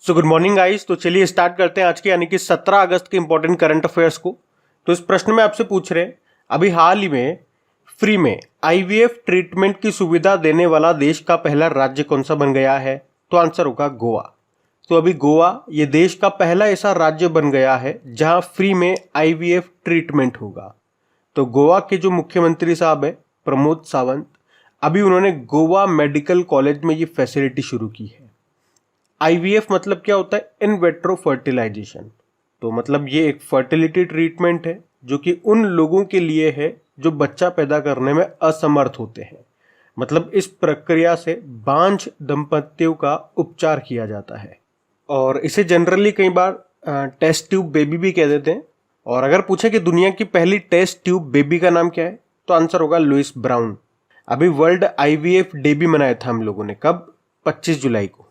So good morning guys. तो चलिए start करते हैं आज के यानी कि 17 अगस्त के इंपॉर्टेंट करंट अफेयर्स को। तो इस प्रश्न में आपसे पूछ रहे हैं अभी हाल ही में फ्री में आईवीएफ ट्रीटमेंट की सुविधा देने वाला देश का पहला राज्य कौन सा बन गया है। तो आंसर होगा गोवा। तो अभी गोवा ये देश का पहला ऐसा राज्य बन गया है जहां फ्री में आईवीएफ ट्रीटमेंट होगा। तो गोवा के जो मुख्यमंत्री साहब है प्रमोद सावंत, अभी उन्होंने गोवा मेडिकल कॉलेज में ये फैसिलिटी शुरू की है। आईवीएफ मतलब क्या होता है? इन वेट्रो फर्टिलाइजेशन। तो मतलब ये एक फर्टिलिटी ट्रीटमेंट है जो कि उन लोगों के लिए है जो बच्चा पैदा करने में असमर्थ होते हैं। मतलब इस प्रक्रिया से बांझ दंपतियों का उपचार किया जाता है और इसे जनरली कई बार टेस्ट ट्यूब बेबी भी कह देते हैं। और अगर पूछे कि दुनिया की पहली टेस्ट ट्यूब बेबी का नाम क्या है, तो आंसर होगा लुइस ब्राउन। अभी वर्ल्ड आईवीएफ डे भी मनाया था हम लोगों ने, कब? 25 जुलाई को।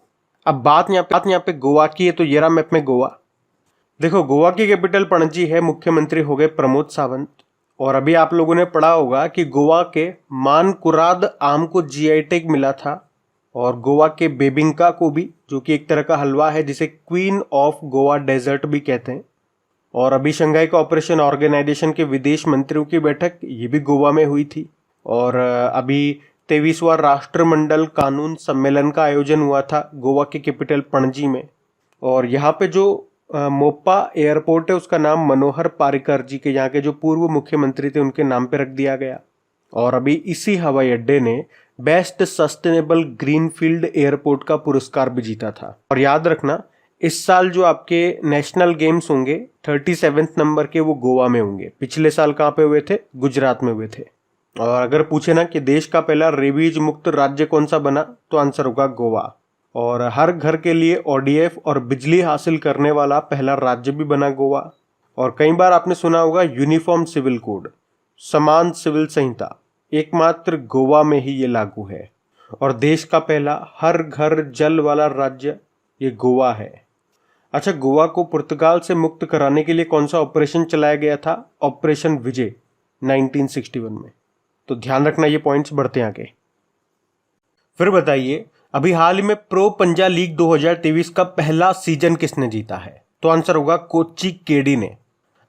अब बात यहाँ पे गोवा की है, तो ये रहा मैप में गोवा। देखो गोवा की कैपिटल पणजी है, मुख्यमंत्री हो गए प्रमोद सावंत। और अभी आप लोगों ने पढ़ा होगा कि गोवा के मानकुराद आम को जीआई टैग मिला था और गोवा के बेबिंका को भी, जो कि एक तरह का हलवा है जिसे क्वीन ऑफ गोवा डेजर्ट भी कहते हैं। और अभी शंघाई कोऑपरेशन ऑर्गेनाइजेशन के विदेश मंत्रियों की बैठक ये भी गोवा में हुई थी। और अभी 23वां राष्ट्रमंडल कानून सम्मेलन का आयोजन हुआ था गोवा के कैपिटल पणजी में। और यहाँ पे जो मोप्पा एयरपोर्ट है उसका नाम मनोहर पारिकर जी के, यहाँ के जो पूर्व मुख्यमंत्री थे, उनके नाम पे रख दिया गया। और अभी इसी हवाई अड्डे ने बेस्ट सस्टेनेबल ग्रीनफील्ड एयरपोर्ट का पुरस्कार भी जीता था। और याद रखना इस साल जो आपके नेशनल गेम्स होंगे 37वें नंबर के, वो गोवा में होंगे। पिछले साल कहाँ पे हुए थे? गुजरात में हुए थे। और अगर पूछे ना कि देश का पहला रेबीज मुक्त राज्य कौन सा बना, तो आंसर होगा गोवा। और हर घर के लिए ओडीएफ और बिजली हासिल करने वाला पहला राज्य भी बना गोवा। और कई बार आपने सुना होगा यूनिफॉर्म सिविल कोड, समान सिविल संहिता, एकमात्र गोवा में ही ये लागू है। और देश का पहला हर घर जल वाला राज्य ये गोवा है। अच्छा, गोवा को पुर्तगाल से मुक्त कराने के लिए कौन सा ऑपरेशन चलाया गया था? ऑपरेशन विजय 1961 में। तो ध्यान रखना ये पॉइंट्स बढ़ते हैं आगे। फिर बताइए अभी हाल ही में प्रो पंजा लीग 2023 का पहला सीजन किसने जीता है? तो आंसर होगा कोच्चि केडी ने।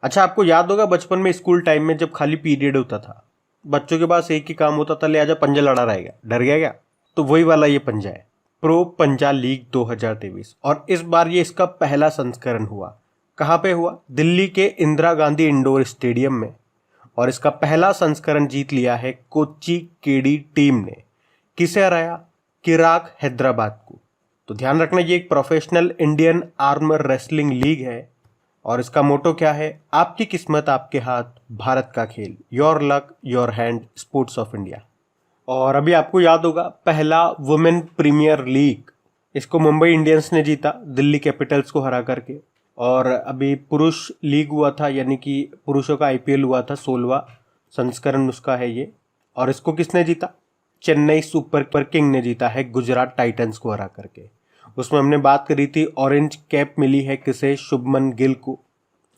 अच्छा, आपको याद होगा बचपन में स्कूल टाइम में जब खाली पीरियड होता था, बच्चों के पास एक ही काम होता था, ले आजा पंजा लड़ा रहेगा, डर गया क्या? तो वही वाला ये पंजा है, प्रो पंजा लीग 2023। और इस बार ये इसका पहला संस्करण हुआ। कहाँ पे हुआ? दिल्ली के इंदिरा गांधी इंडोर स्टेडियम में। और इसका पहला संस्करण जीत लिया है कोच्चि केडी टीम ने। किसे हराया? किराक हैदराबाद को। तो ध्यान रखना ये एक professional Indian armour wrestling league है और इसका मोटो क्या है? आपकी किस्मत आपके हाथ, भारत का खेल, your luck your hand, sports of India. और अभी आपको याद होगा पहला वुमेन प्रीमियर लीग, इसको मुंबई इंडियंस ने जीता दिल्ली कैपिटल्स को हरा करके। और अभी पुरुष लीग हुआ था, यानी कि पुरुषों का आईपीएल हुआ था, 16वां संस्करण उसका है ये। और इसको किसने जीता? चेन्नई सुपर किंग ने जीता है गुजरात टाइटंस को हरा करके। उसमें हमने बात करी थी ऑरेंज कैप मिली है किसे? शुभमन गिल को।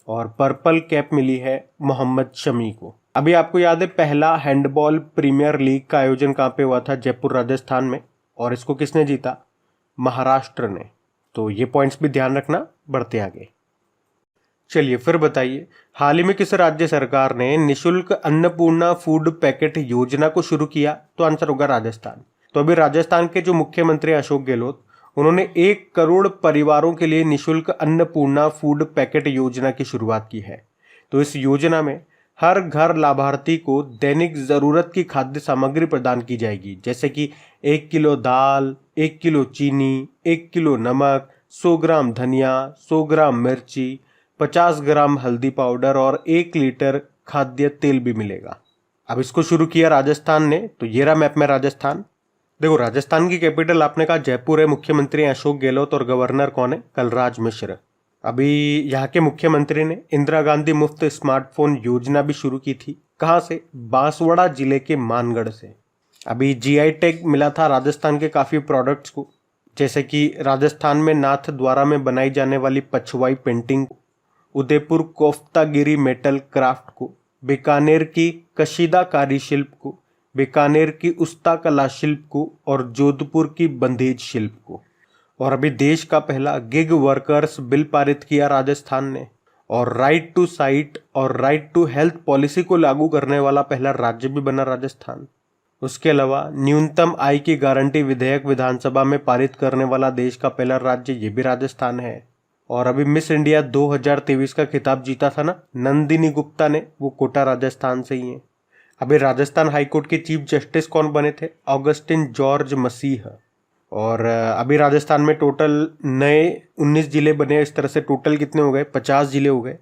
और पर्पल कैप मिली है मोहम्मद शमी को। अभी आपको याद है पहला हैंडबॉल प्रीमियर लीग का आयोजन कहाँ पे हुआ था? जयपुर राजस्थान में। और इसको किसने जीता? महाराष्ट्र ने। तो ये पॉइंट्स भी ध्यान रखना, बढ़ते आगे। चलिए फिर बताइए हाल ही में किस राज्य सरकार ने निशुल्क अन्नपूर्णा फूड पैकेट योजना को शुरू किया? तो आंसर होगा राजस्थान। तो अभी राजस्थान के जो मुख्यमंत्री अशोक गहलोत, उन्होंने 1 करोड़ परिवारों के लिए निशुल्क अन्नपूर्णा फूड पैकेट योजना की शुरुआत की है। तो इस योजना में हर घर लाभार्थी को दैनिक जरूरत की खाद्य सामग्री प्रदान की जाएगी, जैसे कि 1 किलो दाल, 1 किलो चीनी, 1 किलो नमक, 100 ग्राम धनिया, 100 ग्राम मिर्ची, 50 ग्राम हल्दी पाउडर और 1 लीटर खाद्य तेल भी मिलेगा। अब इसको शुरू किया राजस्थान ने। तो ये रहा मैप में राजस्थान। देखो राजस्थान की कैपिटल आपने कहा जयपुर है, मुख्यमंत्री अशोक गहलोत और गवर्नर कौन है? कलराज मिश्र। अभी यहाँ के मुख्यमंत्री ने इंदिरा गांधी मुफ्त स्मार्टफोन योजना भी शुरू की थी। कहाँ से? बांसवाड़ा जिले के मानगढ़ से। अभी जीआई टैग मिला था राजस्थान के काफ़ी प्रोडक्ट्स को, जैसे कि राजस्थान में नाथ द्वारा में बनाई जाने वाली पछवाई पेंटिंग, उदयपुर कोफ्तागिरी मेटल क्राफ्ट को, बीकानेर की कशीदाकारी शिल्प को, बीकानेर की उस्ता कला शिल्प को और जोधपुर की बंधेज शिल्प को। और अभी देश का पहला गिग वर्कर्स बिल पारित किया राजस्थान ने, और राइट टू साइट और राइट टू हेल्थ पॉलिसी को लागू करने वाला पहला राज्य भी बना राजस्थान। उसके अलावा न्यूनतम आय की गारंटी विधेयक विधानसभा में पारित करने वाला देश का पहला राज्य ये भी राजस्थान है। और अभी मिस इंडिया 2023 का खिताब जीता था ना नंदिनी गुप्ता ने, वो कोटा राजस्थान से ही है। अभी राजस्थान हाईकोर्ट के चीफ जस्टिस कौन बने थे? ऑगस्टिन जॉर्ज मसीह। और अभी राजस्थान में टोटल नए 19 जिले बने। इस तरह से टोटल कितने हो गए? 50 जिले हो गए।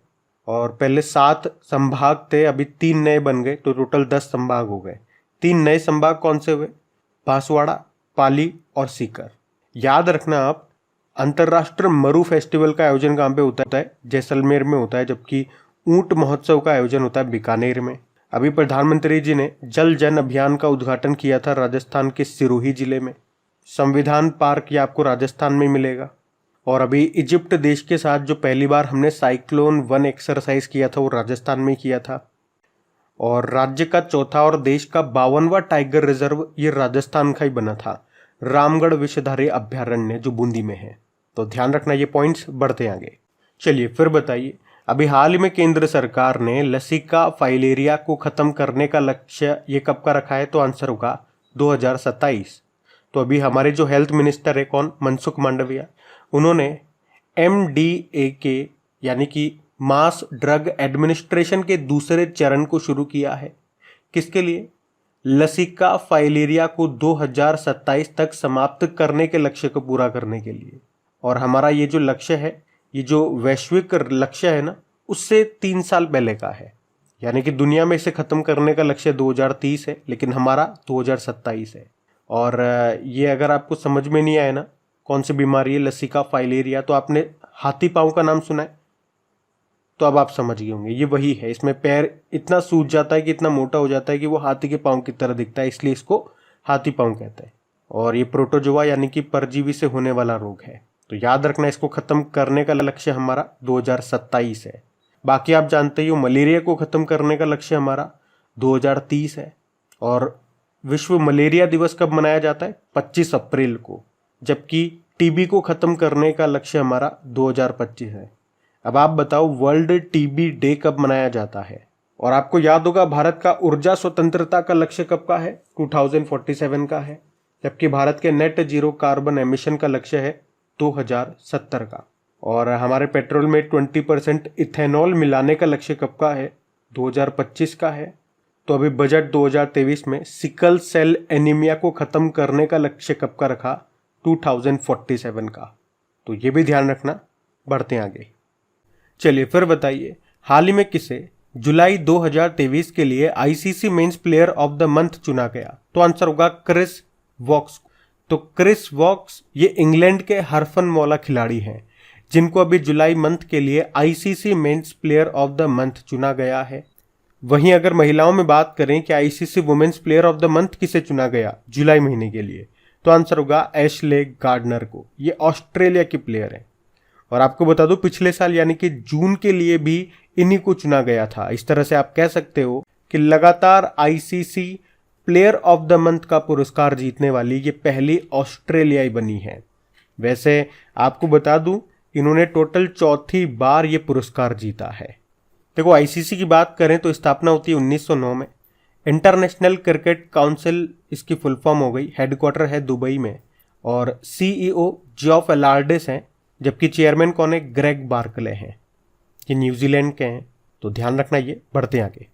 और पहले 7 संभाग थे, अभी 3 नए बन गए, तो टोटल 10 संभाग हो गए। 3 नए संभाग कौन से हुए? बांसवाड़ा, पाली और सीकर। याद रखना आप, अंतर्राष्ट्रीय मरु फेस्टिवल का आयोजन कहाँ पे होता है? जैसलमेर में होता है, जबकि ऊंट महोत्सव का आयोजन होता है बीकानेर में। अभी प्रधानमंत्री जी ने जल जन अभियान का उद्घाटन किया था राजस्थान के सिरोही जिले में। संविधान पार्क ये आपको राजस्थान में मिलेगा। और अभी इजिप्ट देश के साथ जो पहली बार हमने साइक्लोन 1 एक्सरसाइज किया था वो राजस्थान में किया था। और राज्य का चौथा और देश का 52वां टाइगर रिजर्व ये राजस्थान का ही बना था, रामगढ़ विषधारी अभ्यारण्य जो बूंदी में है। तो ध्यान रखना ये पॉइंट्स। बढ़ते आगे। चलिए फिर बताइए, अभी हाल ही में केंद्र सरकार ने लसिका फाइलेरिया को खत्म करने का लक्ष्य ये कब का रखा है? तो आंसर होगा 2027। तो अभी हमारे जो हेल्थ मिनिस्टर है कौन? मनसुख मांडविया। उन्होंने MDA यानी कि मास ड्रग एडमिनिस्ट्रेशन के दूसरे चरण को शुरू किया है। किसके लिए? लसिका फाइलेरिया को 2027 तक समाप्त करने के लक्ष्य को पूरा करने के लिए। और हमारा ये जो लक्ष्य है, ये जो वैश्विक लक्ष्य है ना, उससे 3 साल पहले का है। यानी कि दुनिया में इसे खत्म करने का लक्ष्य 2030 है, लेकिन हमारा 2027 है। और ये अगर आपको समझ में नहीं आया ना कौन सी बीमारी है लसिका फाइलेरिया, तो आपने हाथी पांव का नाम सुना है, तो अब आप समझ गए होंगे ये वही है। इसमें पैर इतना सूज जाता है कि इतना मोटा हो जाता है कि वो हाथी के पांव की तरह दिखता है, इसलिए इसको हाथी पांव कहते हैं। और ये प्रोटोजोआ यानी कि परजीवी से होने वाला रोग है। तो याद रखना, इसको खत्म करने का लक्ष्य हमारा 2027 है। बाकी आप जानते ही हो, मलेरिया को खत्म करने का लक्ष्य हमारा 2030 है। और विश्व मलेरिया दिवस कब मनाया जाता है? 25 अप्रैल को। जबकि टीबी को खत्म करने का लक्ष्य हमारा 2025 है। अब आप बताओ, वर्ल्ड टीबी डे कब मनाया जाता है? और आपको याद होगा भारत का ऊर्जा स्वतंत्रता का लक्ष्य कब का है? 2047 का है। जबकि भारत के नेट जीरो कार्बन एमिशन का लक्ष्य है 2070 का। और हमारे पेट्रोल में 20% इथेनॉल मिलाने का लक्ष्य कब का है? 2025 का है। तो अभी बजट 2023 में सिकल सेल एनीमिया को खत्म करने का लक्ष्य कब का रखा? 2047 का। तो ये भी ध्यान रखना। बढ़ते आगे। चलिए फिर बताइए, हाल ही में किसे जुलाई 2023 के लिए ICC men's player of the month चुना गया? तो आंसर होगा क्रिस वॉक्स। तो क्रिस वॉक्स ये इंग्लैंड के हरफनमौला खिलाड़ी हैं, जिनको अभी जुलाई मंथ के लिए ICC men's player of the month चुना गया है। वहीं अगर महिलाओं में बात करें कि ICC women's player of the month किसे चुना गया जुलाई महीने के लिए, तो आंसर होगा एशले गार्डनर को। ये ऑस्ट्रेलिया की प्लेयर है। और आपको बता दूं, पिछले साल यानी कि जून के लिए भी इन्हीं को चुना गया था। इस तरह से आप कह सकते हो कि लगातार ICC player of the month का पुरस्कार जीतने वाली ये पहली ऑस्ट्रेलियाई बनी है। वैसे आपको बता दूं, इन्होंने टोटल 4थी बार ये पुरस्कार जीता है। देखो, आईसीसी की बात करें तो स्थापना होती है 1909 में। इंटरनेशनल क्रिकेट काउंसिल इसकी फुल फॉर्म हो गई। हेडक्वार्टर है दुबई में। और सीईओ जॉफ एलार्डिस हैं, जबकि चेयरमैन कौन है? ग्रेग बार्कले हैं। ये न्यूजीलैंड के हैं। तो ध्यान रखना ये। बढ़ते आगे।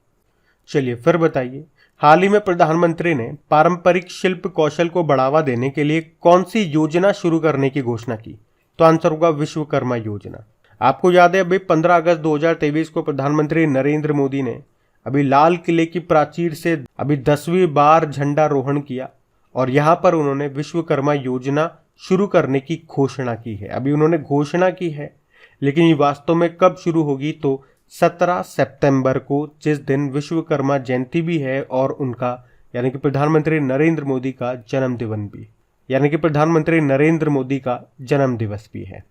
चलिए फिर बताइए, हाल ही में प्रधानमंत्री ने पारंपरिक शिल्प कौशल को बढ़ावा देने के लिए कौन सी योजना शुरू करने की घोषणा की? तो आंसर होगा विश्वकर्मा योजना। आपको याद है, अभी 15 अगस्त 2023 को प्रधानमंत्री नरेंद्र मोदी ने अभी लाल किले की प्राचीर से अभी 10वीं बार झंडारोहण किया। और यहां पर उन्होंने विश्वकर्मा योजना शुरू करने की घोषणा की है। अभी उन्होंने घोषणा की है, लेकिन ये वास्तव में कब शुरू होगी? तो 17 सितंबर को, जिस दिन विश्वकर्मा जयंती भी है और उनका यानी कि प्रधानमंत्री नरेंद्र मोदी का जन्मदिन भी, यानी कि प्रधानमंत्री नरेंद्र मोदी का जन्म दिवस भी है।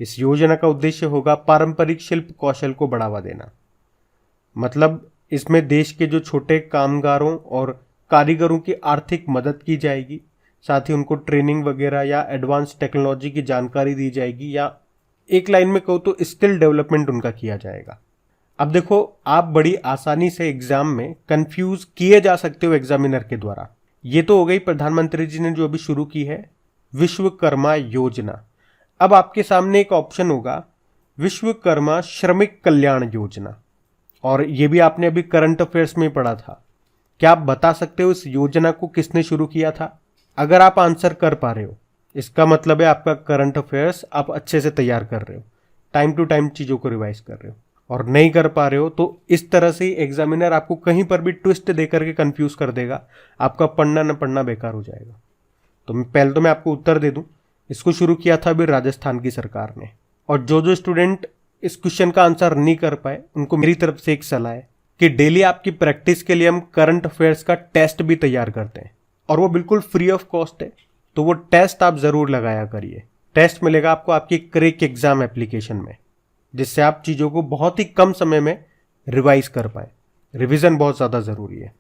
इस योजना का उद्देश्य होगा पारंपरिक शिल्प कौशल को बढ़ावा देना। मतलब इसमें देश के जो छोटे कामगारों और कारीगरों की आर्थिक मदद की जाएगी, साथ ही उनको ट्रेनिंग वगैरह या एडवांस टेक्नोलॉजी की जानकारी दी जाएगी, या एक लाइन में कहूँ तो स्किल डेवलपमेंट उनका किया जाएगा। अब देखो, आप बड़ी आसानी से एग्जाम में कंफ्यूज किए जा सकते हो एग्जामिनर के द्वारा। ये तो हो गई प्रधानमंत्री जी ने जो अभी शुरू की है विश्वकर्मा योजना। अब आपके सामने एक ऑप्शन होगा विश्वकर्मा श्रमिक कल्याण योजना, और ये भी आपने अभी करंट अफेयर्स में पढ़ा था। क्या आप बता सकते हो इस योजना को किसने शुरू किया था? अगर आप आंसर कर पा रहे हो, इसका मतलब है आपका करंट अफेयर्स आप अच्छे से तैयार कर रहे हो, टाइम टू टाइम चीज़ों को रिवाइज कर रहे हो। और नहीं कर पा रहे हो तो इस तरह से एग्जामिनर आपको कहीं पर भी ट्विस्ट देकर के कंफ्यूज कर देगा, आपका पढ़ना न पढ़ना बेकार हो जाएगा। तो पहले तो मैं आपको उत्तर दे दूं, इसको शुरू किया था अभी राजस्थान की सरकार ने। और जो स्टूडेंट इस क्वेश्चन का आंसर नहीं कर पाए, उनको मेरी तरफ से एक सलाह है कि डेली आपकी प्रैक्टिस के लिए हम करंट अफेयर्स का टेस्ट भी तैयार करते हैं, और वो बिल्कुल फ्री ऑफ कॉस्ट है। तो वो टेस्ट आप जरूर लगाया करिए। टेस्ट मिलेगा आपको आपकी क्रैक एग्जाम एप्लीकेशन में, जिससे आप चीज़ों को बहुत ही कम समय में रिवाइज कर पाए। रिवीजन बहुत ज़्यादा ज़रूरी है।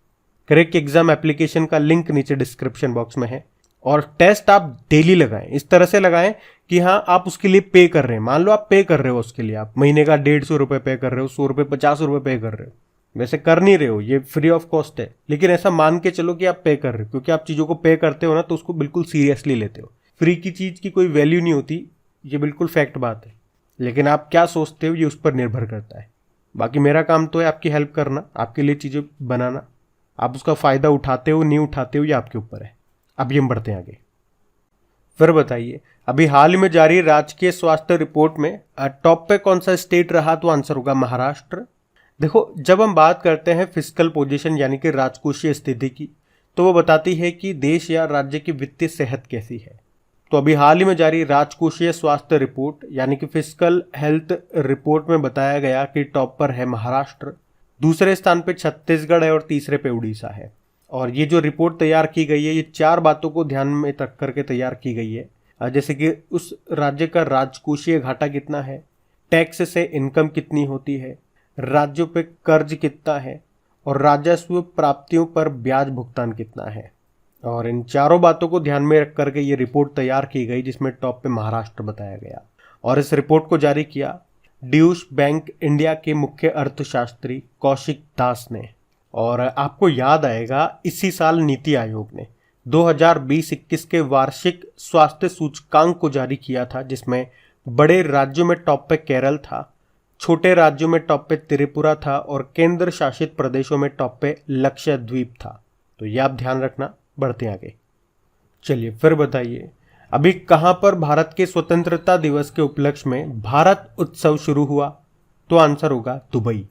क्रैक एग्जाम एप्लीकेशन का लिंक नीचे डिस्क्रिप्शन बॉक्स में है। और टेस्ट आप डेली लगाएं, इस तरह से लगाएं कि हाँ आप उसके लिए पे कर रहे हैं। मान लो आप पे कर रहे हो उसके लिए, आप महीने का 150 रुपये पे कर रहे हो, 100 रुपये 50 रुपये पे कर रहे हो। वैसे कर नहीं रहे हो, ये फ्री ऑफ कॉस्ट है, लेकिन ऐसा मान के चलो कि आप पे कर रहे हो, क्योंकि आप चीज़ों को पे करते हो ना तो उसको बिल्कुल सीरियसली लेते हो। फ्री की चीज़ की कोई वैल्यू नहीं होती, ये बिल्कुल फैक्ट बात है। लेकिन आप क्या सोचते हो ये उस पर निर्भर करता है। बाकी मेरा काम तो है आपकी हेल्प करना, आपके लिए चीज़ें बनाना। आप उसका फ़ायदा उठाते हो नहीं उठाते हो ये आपके ऊपर है। अब ये हम बढ़ते हैं आगे। फिर बताइए, अभी हाल ही में जारी राजकीय स्वास्थ्य रिपोर्ट में टॉप पे कौन सा स्टेट रहा? तो आंसर होगा महाराष्ट्र। देखो, जब हम बात करते हैं फिस्कल पोजीशन यानी कि राजकोषीय स्थिति की, तो वो बताती है कि देश या राज्य की वित्तीय सेहत कैसी है। तो अभी हाल ही में जारी राजकोषीय स्वास्थ्य रिपोर्ट यानी कि फिस्कल हेल्थ रिपोर्ट में बताया गया कि टॉप पर है महाराष्ट्र, दूसरे स्थान पे छत्तीसगढ़ है और तीसरे पे उड़ीसा है। और ये जो रिपोर्ट तैयार की गई है ये 4 बातों को ध्यान में रख करके तैयार की गई है, जैसे कि उस राज्य का राजकोषीय घाटा कितना है, टैक्स से इनकम कितनी होती है, राज्यों पे कर्ज कितना है, और राजस्व प्राप्तियों पर ब्याज भुगतान कितना है। और इन चारों बातों को ध्यान में रख करके ये रिपोर्ट तैयार की गई, जिसमें टॉप पे महाराष्ट्र बताया गया। और इस रिपोर्ट को जारी किया ड्यूश बैंक इंडिया के मुख्य अर्थशास्त्री कौशिक दास ने। और आपको याद आएगा इसी साल नीति आयोग ने 2020-21 के वार्षिक स्वास्थ्य सूचकांक को जारी किया था, जिसमें बड़े राज्यों में टॉप पे केरल था, छोटे राज्यों में टॉप पे त्रिपुरा था, और केंद्र शासित प्रदेशों में टॉप पे लक्षद्वीप था। तो ये आप ध्यान रखना। बढ़ते आगे। चलिए फिर बताइए, अभी कहां पर भारत के स्वतंत्रता दिवस के उपलक्ष्य में भारत उत्सव शुरू हुआ? तो आंसर होगा दुबई।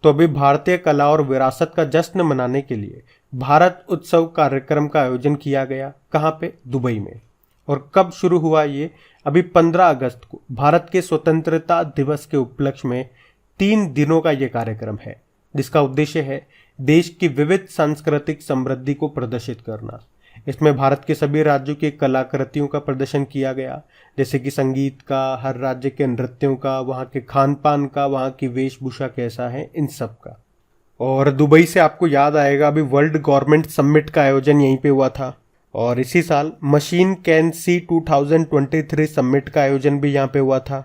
तो अभी भारतीय कला और विरासत का जश्न मनाने के लिए भारत उत्सव कार्यक्रम का आयोजन किया गया। कहां पे? दुबई में। और कब शुरू हुआ ये? अभी 15 अगस्त को भारत के स्वतंत्रता दिवस के उपलक्ष्य में 3 दिनों का ये कार्यक्रम है, जिसका उद्देश्य है देश की विविध सांस्कृतिक समृद्धि को प्रदर्शित करना। इसमें भारत के सभी राज्यों की कलाकृतियों का प्रदर्शन किया गया, जैसे कि संगीत का, हर राज्य के नृत्यों का, वहाँ के खान पान का, वहाँ की वेशभूषा कैसा है, इन सब का। और दुबई से आपको याद आएगा अभी वर्ल्ड गवर्नमेंट समिट का आयोजन यहीं पे हुआ था। और इसी साल मशीन कैन सी 2023 समिट का आयोजन भी यहाँ पे हुआ था।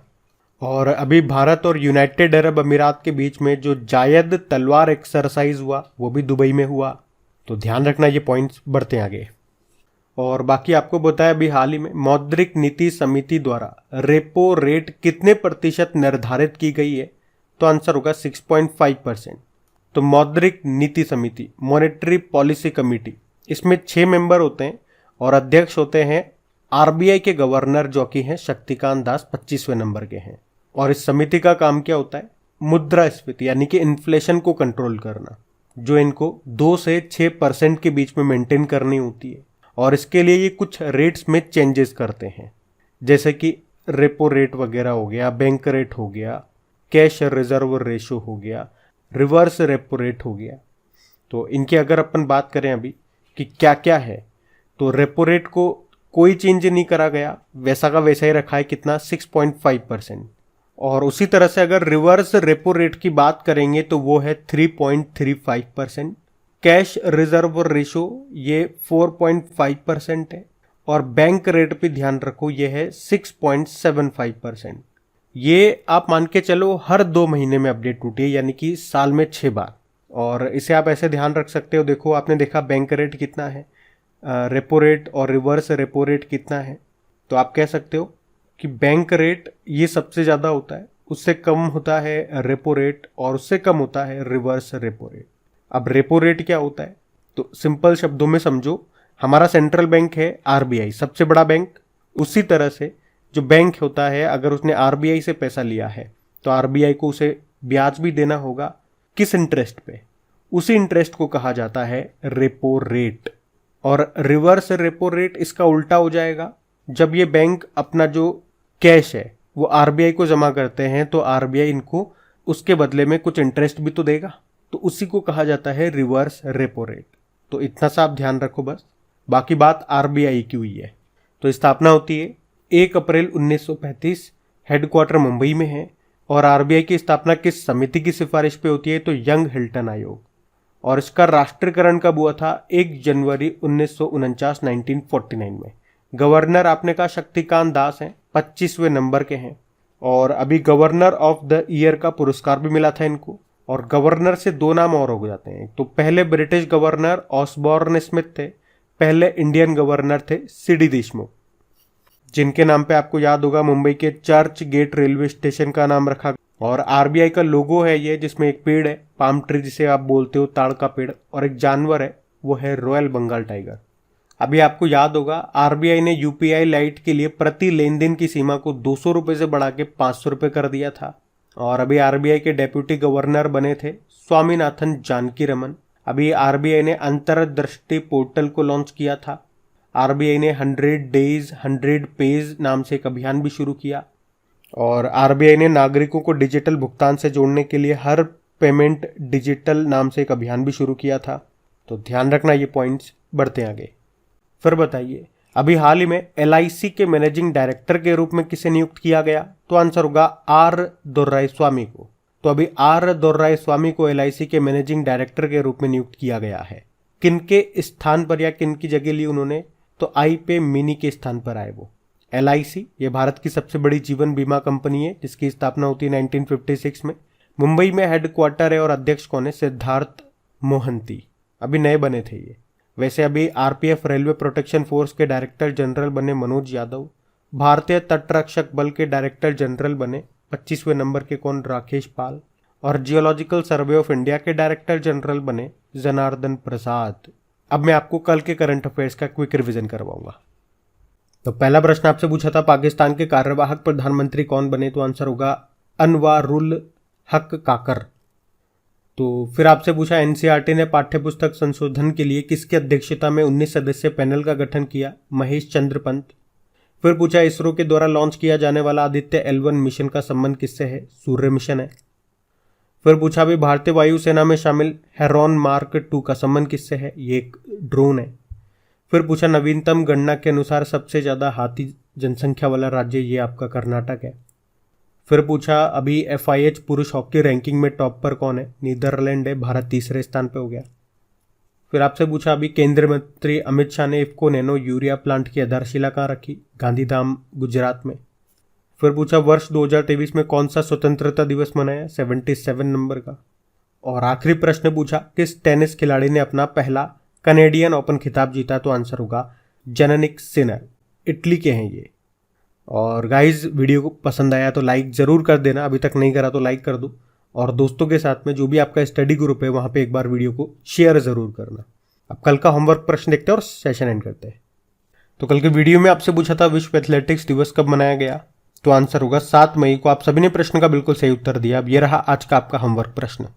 और अभी भारत और यूनाइटेड अरब अमीरात के बीच में जो जायद तलवार एक्सरसाइज हुआ वो भी दुबई में हुआ। तो ध्यान रखना ये पॉइंट्स। बढ़ते आगे। और बाकी आपको बताया अभी हाल ही में मौद्रिक नीति समिति द्वारा रेपो रेट कितने प्रतिशत निर्धारित की गई है? तो आंसर होगा 6.5%। तो मौद्रिक नीति समिति मॉनेटरी पॉलिसी कमेटी, इसमें 6 मेंबर होते हैं और अध्यक्ष होते हैं आरबीआई के गवर्नर, जो कि हैं शक्तिकांत दास, 25वें नंबर के हैं। और इस समिति का काम क्या होता है? मुद्रास्फीति यानी कि इन्फ्लेशन को कंट्रोल करना, जो इनको 2 से 6% के बीच में मेंटेन करनी होती है। और इसके लिए ये कुछ रेट्स में चेंजेस करते हैं, जैसे कि रेपो रेट वगैरह हो गया, बैंक रेट हो गया, कैश रिजर्व रेशो हो गया, रिवर्स रेपो रेट हो गया। तो इनकी अगर अपन बात करें अभी कि क्या क्या है, तो रेपो रेट को कोई चेंज नहीं करा गया, वैसा का वैसा ही रखा है। कितना? 6.5%। और उसी तरह से अगर रिवर्स रेपो रेट की बात करेंगे तो वो है 3.35%। कैश रिजर्व रेशो ये 4.5% है। और बैंक रेट पे ध्यान रखो ये है 6.75%। ये आप मान के चलो हर 2 महीने में अपडेट होती है, यानी कि साल में 6 बार। और इसे आप ऐसे ध्यान रख सकते हो, देखो आपने देखा बैंक रेट कितना है, रेपो रेट और रिवर्स रेपो रेट कितना है, तो आप कह सकते हो कि बैंक रेट ये सबसे ज़्यादा होता है, उससे कम होता है रेपो रेट और उससे कम होता है रिवर्स रेपो रेट। अब रेपो रेट क्या होता है, तो सिंपल शब्दों में समझो, हमारा सेंट्रल बैंक है आरबीआई, सबसे बड़ा बैंक। उसी तरह से जो बैंक होता है, अगर उसने आरबीआई से पैसा लिया है तो आरबीआई को उसे ब्याज भी देना होगा। किस इंटरेस्ट पे? उसी इंटरेस्ट को कहा जाता है रेपो रेट। और रिवर्स रेपो रेट इसका उल्टा हो जाएगा। जब ये बैंक अपना जो कैश है वो आरबीआई को जमा करते हैं तो आरबीआई इनको उसके बदले में कुछ इंटरेस्ट भी तो देगा, तो उसी को कहा जाता है रिवर्स रेपो रेट। तो इतना सा आप ध्यान रखो बस, बाकी बात आरबीआई की हुई है। तो स्थापना होती है 1 अप्रैल 1935, हेडक्वार्टर मुंबई में है। और आरबीआई की स्थापना किस समिति की सिफारिश पे होती है, तो यंग हिल्टन आयोग। और इसका राष्ट्रीयकरण कब हुआ था, 1 जनवरी 1949 में। गवर्नर आपने कहा शक्तिकांत दास हैं, 25वें नंबर के हैं। और अभी गवर्नर ऑफ द ईयर का पुरस्कार भी मिला था इनको। और गवर्नर से 2 नाम और हो जाते हैं, तो पहले ब्रिटिश गवर्नर ऑसबॉर्न स्मिथ थे, पहले इंडियन गवर्नर थे सीडी देशमुख, जिनके नाम पे आपको याद होगा मुंबई के चर्च गेट रेलवे स्टेशन का नाम रखा। और आरबीआई का लोगो है ये, जिसमें एक पेड़ है, पाम ट्री जिसे आप बोलते हो, ताड़ का पेड़, और एक जानवर है, वो है रॉयल बंगाल टाइगर। अभी आपको याद होगा आरबीआई ने यूपीआई लाइट के लिए प्रति लेन देन की सीमा को 200 रुपये से बढ़ा के 500 रुपये कर दिया था। और अभी आरबीआई के डेप्यूटी गवर्नर बने थे स्वामीनाथन जानकी रमन। अभी आरबीआई ने अंतर्दृष्टि पोर्टल को लॉन्च किया था। आरबीआई ने 100 डेज 100 पेज नाम से एक अभियान भी शुरू किया। और आरबीआई ने नागरिकों को डिजिटल भुगतान से जोड़ने के लिए हर पेमेंट डिजिटल नाम से एक अभियान भी शुरू किया था। तो ध्यान रखना ये पॉइंट्स, बढ़ते आगे। फिर बताइए, अभी हाल ही में एलआईसी के मैनेजिंग डायरेक्टर के रूप में किसे नियुक्त किया गया, तो आंसर होगा आर दोर्राईस्वामी को। तो अभी आर दोर्राईस्वामी को एलआईसी के मैनेजिंग डायरेक्टर के रूप में नियुक्त किया गया है। किनके स्थान पर या किनकी जगह ली उन्होंने, तो आई पे मिनी के स्थान पर आए वो। एलआईसी ये भारत की सबसे बड़ी जीवन बीमा कंपनी है, जिसकी स्थापना होती है 1956 में। मुंबई में हेडक्वार्टर है और अध्यक्ष कौन है, सिद्धार्थ मोहंती, अभी नए बने थे ये। वैसे अभी आरपीएफ रेलवे प्रोटेक्शन फोर्स के डायरेक्टर जनरल बने मनोज यादव। भारतीय तटरक्षक बल के डायरेक्टर जनरल बने 25वें नंबर के कौन, राकेश पाल। और जियोलॉजिकल सर्वे ऑफ इंडिया के डायरेक्टर जनरल बने जनार्दन प्रसाद। अब मैं आपको कल के करंट अफेयर्स का क्विक रिवीजन करवाऊंगा। तो पहला प्रश्न आपसे पूछा था पाकिस्तान के कार्यवाहक प्रधानमंत्री कौन बने, तो आंसर होगा अनवारुल हक काकर। तो फिर आपसे पूछा एनसीईआरटी ने पाठ्यपुस्तक संशोधन के लिए किसकी अध्यक्षता में 19 सदस्यीय पैनल का गठन किया, महेश चंद्र पंत। फिर पूछा इसरो के द्वारा लॉन्च किया जाने वाला आदित्य L1 मिशन का संबंध किससे है, सूर्य मिशन है। फिर पूछा भी भारतीय वायुसेना में शामिल हेरॉन मार्क 2 का संबंध किससे है, ये एक ड्रोन है। फिर पूछा नवीनतम गणना के अनुसार सबसे ज्यादा हाथी जनसंख्या वाला राज्य, ये आपका कर्नाटक है। फिर पूछा अभी FIH पुरुष हॉकी रैंकिंग में टॉप पर कौन है, नीदरलैंड है, भारत तीसरे स्थान पे हो गया। फिर आपसे पूछा अभी केंद्रीय मंत्री अमित शाह ने इफ्को नैनो यूरिया प्लांट की आधारशिला कहाँ रखी, गांधीधाम गुजरात में। फिर पूछा वर्ष 2023 में कौन सा स्वतंत्रता दिवस मनाया, 77 नंबर का। और आखिरी प्रश्न पूछा किस टेनिस खिलाड़ी ने अपना पहला कैनेडियन ओपन खिताब जीता, तो आंसर होगा जननिक सिनर, इटली के हैं ये। और गाइज वीडियो को पसंद आया तो लाइक ज़रूर कर देना, अभी तक नहीं करा तो लाइक कर दो। और दोस्तों के साथ में जो भी आपका स्टडी ग्रुप है वहाँ पे एक बार वीडियो को शेयर ज़रूर करना। अब कल का होमवर्क प्रश्न देखते हैं और सेशन एंड करते हैं। तो कल के वीडियो में आपसे पूछा था विश्व एथलेटिक्स दिवस कब मनाया गया, तो आंसर होगा 7 मई को। आप सभी ने प्रश्न का बिल्कुल सही उत्तर दिया। अब ये रहा आज का आपका होमवर्क प्रश्न।